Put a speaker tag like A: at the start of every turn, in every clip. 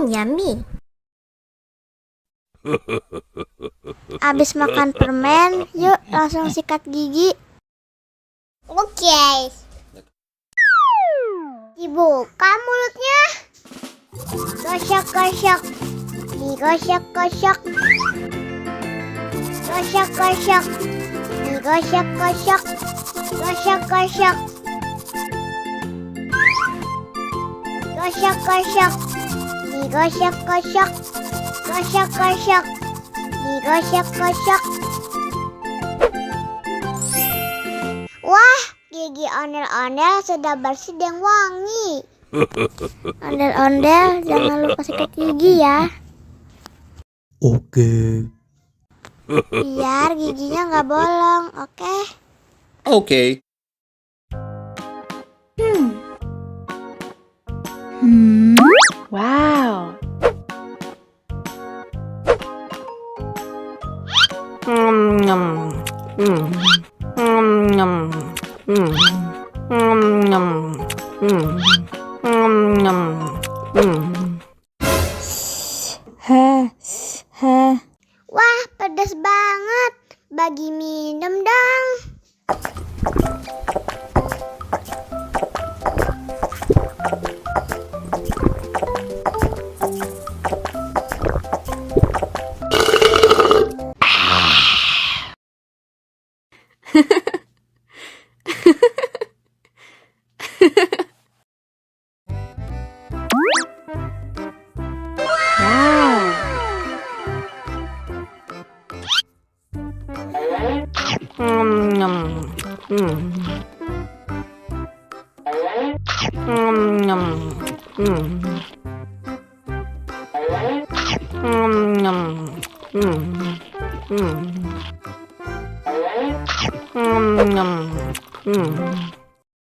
A: Yummy. Abis makan permen, yuk langsung sikat gigi. Oke. Dibuka mulutnya. Gosok-gosok. Digosok-gosok. Gosok-gosok. Digosok-gosok. Gosok-gosok. Gosok-gosok. Digosok-gosok. Gosok-gosok. Digosok-gosok. Wah, gigi ondel-ondel sudah bersih dan wangi. Ondel-ondel, jangan lupa sikat gigi ya.
B: Oke.
A: Biar giginya nggak bolong, oke?
B: Oke.
C: Wow.
A: Wah, pedas banget. Bagi minum dong.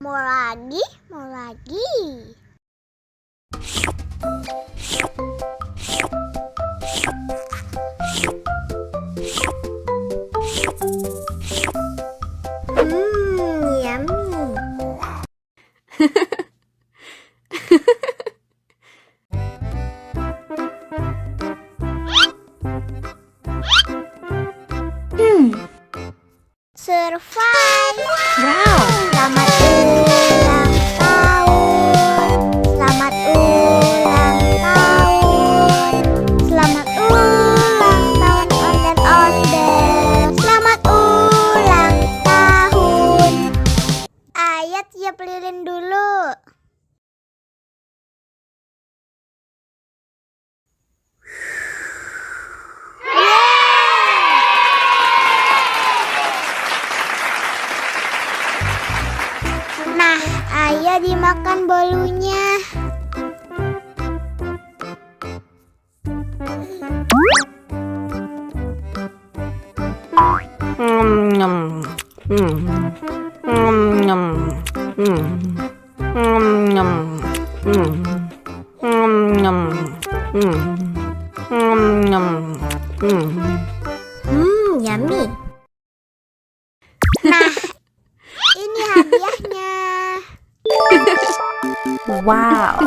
A: Mau lagi, mau lagi. Yummy. Survive.
C: Wow.
A: Selamat ulang tahun. Selamat ulang tahun. Selamat ulang tahun ondel-ondel. Selamat ulang tahun. Ayo tiup lilin dulu. Nah, ayo dimakan bolunya. Yummy. Nah, ini hadiahnya.
C: Wow.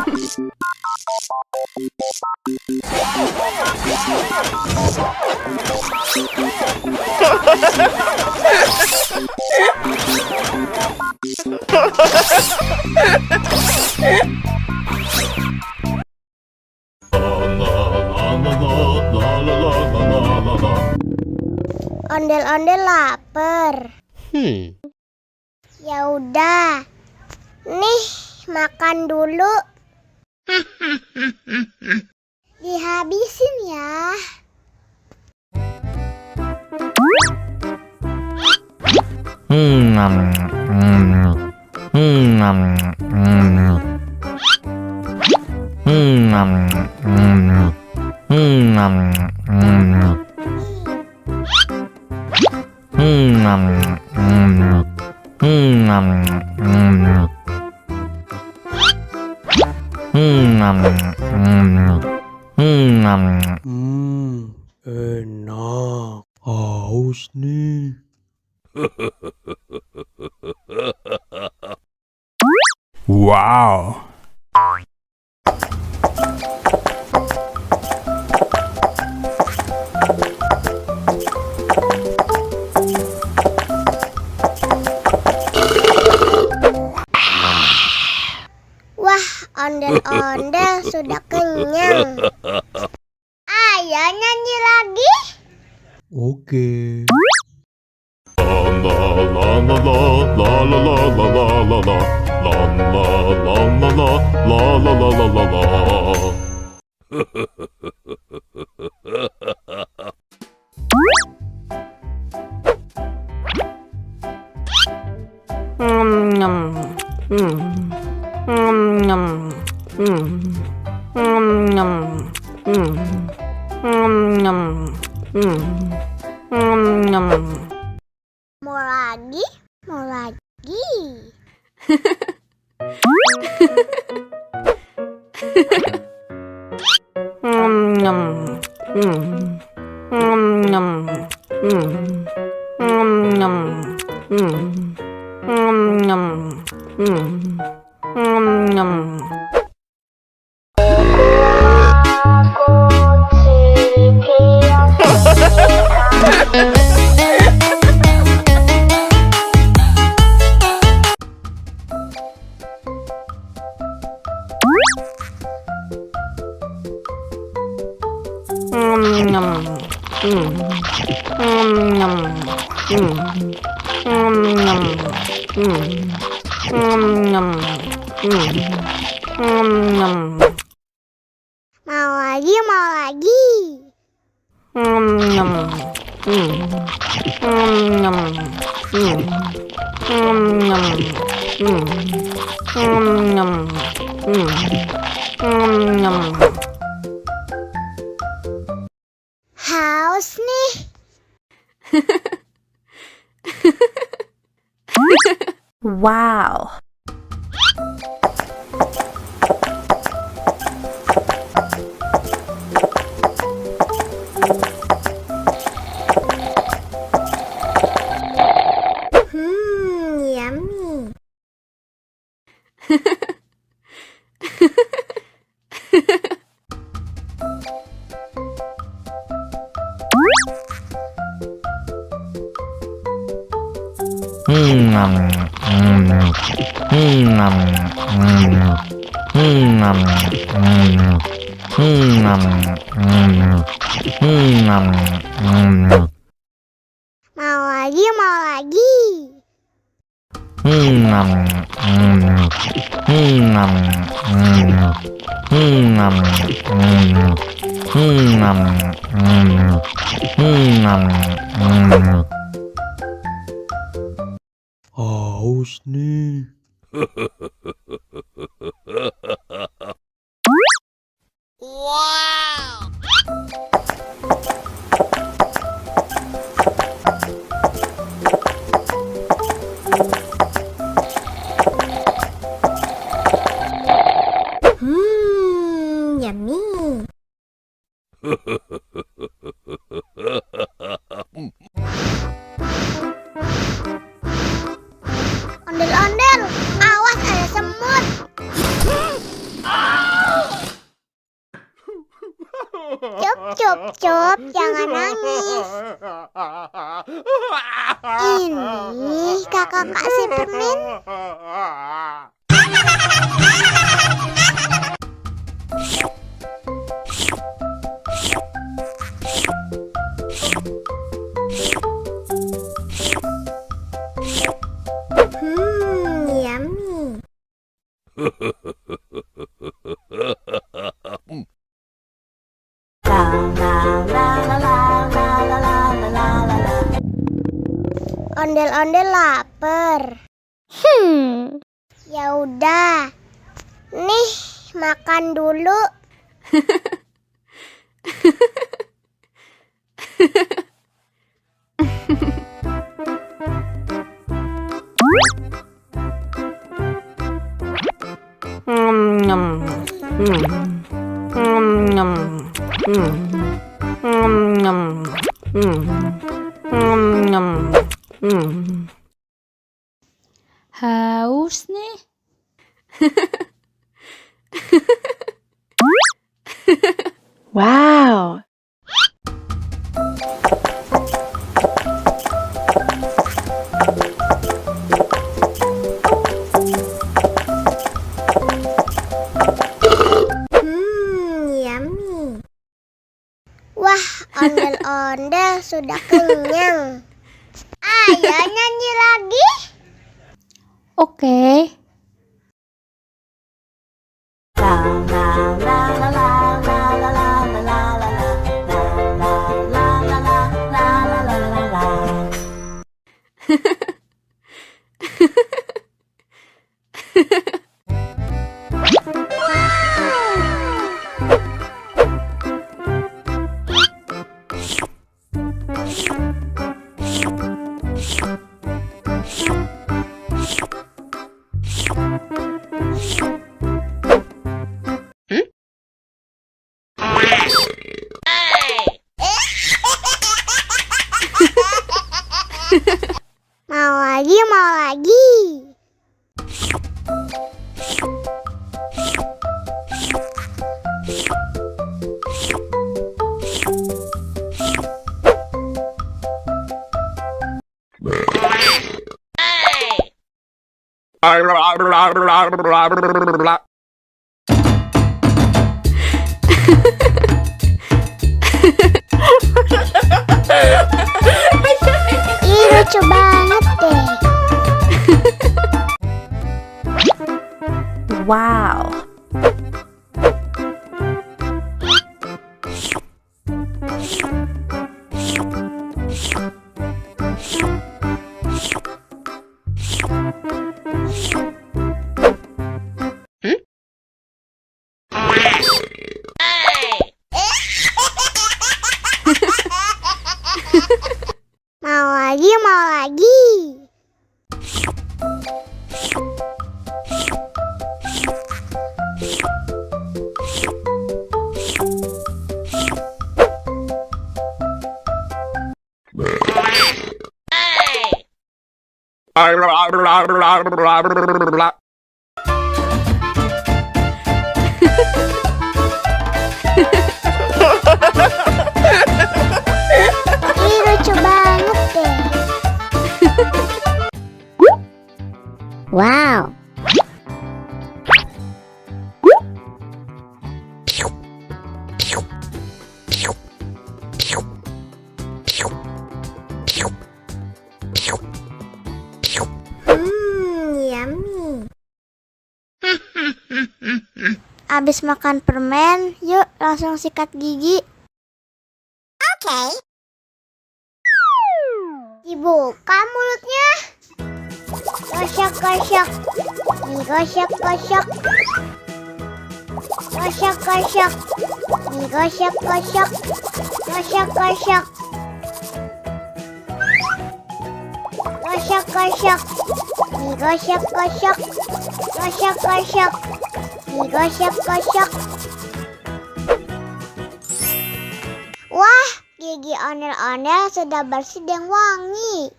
A: Ondel-ondel lapar. Ya udah. Nih, makan dulu. Dihabisin ya.
B: Enak. Haus nih.
D: Wow.
A: ondel-ondel sudah kenyang. Ayo nyanyi lagi.
B: Oke.
A: Mau lagi? Mau lagi? Mau lagi, mau lagi. Haus nih.
C: Wow.
A: Yummy. Mau lagi, mau lagi.
B: Haus nih.
A: Yummy. Ondel-ondel, awas ada semut. Cop, cop, cop, jangan nangis. Ini kakak kasih permen. Yummy. Ondel-ondel lapar. Ya udah. Nih, makan dulu.
C: Haus nih. Wow.
A: Ondel-ondel sudah kenyang. Ayo nyanyi lagi.
C: Oke.
A: Mau lagi, mau lagi. Ih, lucu banget deh.
C: Wow.
A: Mau lagi, mau lagi. Ih, lucu banget deh. Wow. Yummy. Abis makan permen, yuk langsung sikat gigi. Oke. Dibuka mulutnya. Gosok-gosok. Digosok-gosok. Gosok-gosok. Digosok-gosok. Gosok-gosok. Gosok-gosok. Digosok-gosok. Gosok-gosok. Digosok-gosok. Wah, gigi ondel-ondel sudah bersih dan wangi.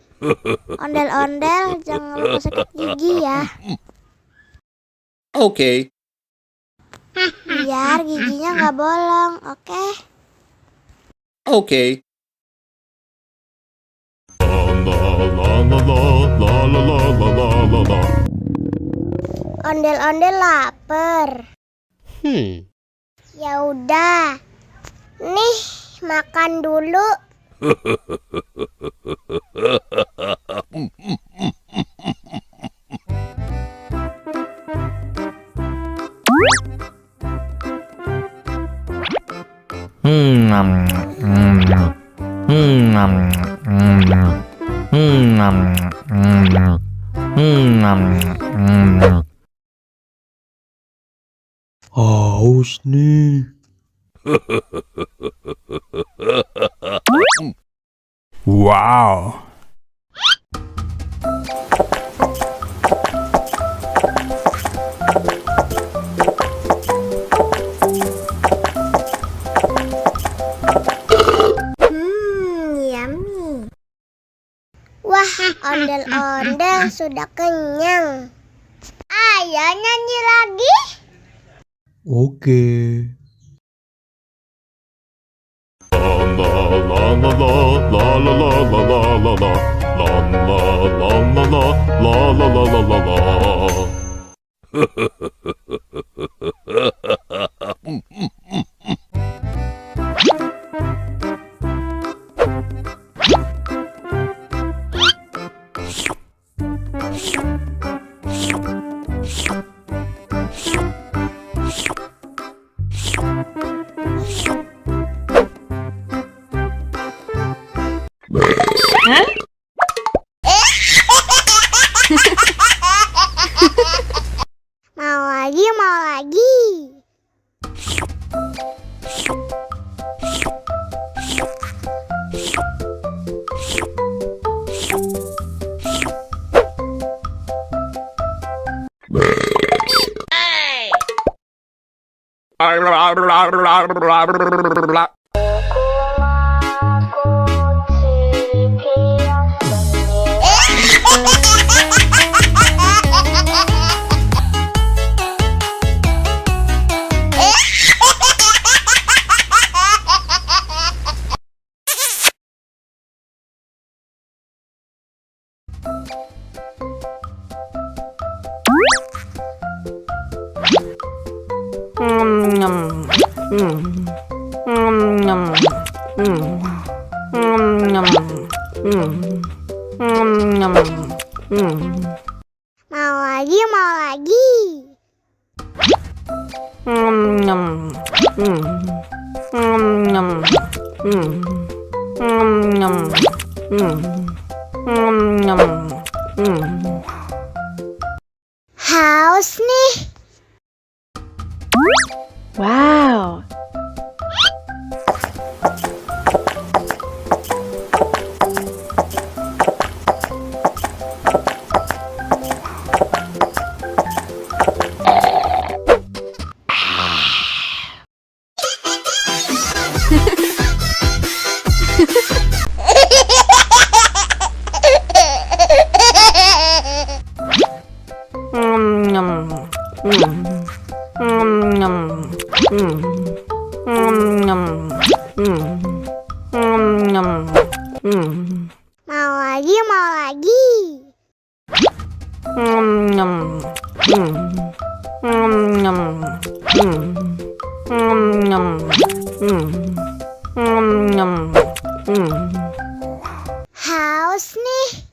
A: Ondel-ondel, jangan lupa sakit gigi ya.
D: Okay.
A: Biar giginya nggak bolong, oke?
D: Okay.
A: Ondel-ondel lapar. Ya udah. Nih, makan dulu.
B: Haus nih. Wow.
A: Yummy. Wah, ondel-ondel sudah kenyang. Ayo nyanyi lagi.
B: Oke.
A: Mau lagi, mau lagi. Mau lagi, mau lagi. Haus nih.
C: Wow.
A: Mau lagi, mau lagi. Haus nih.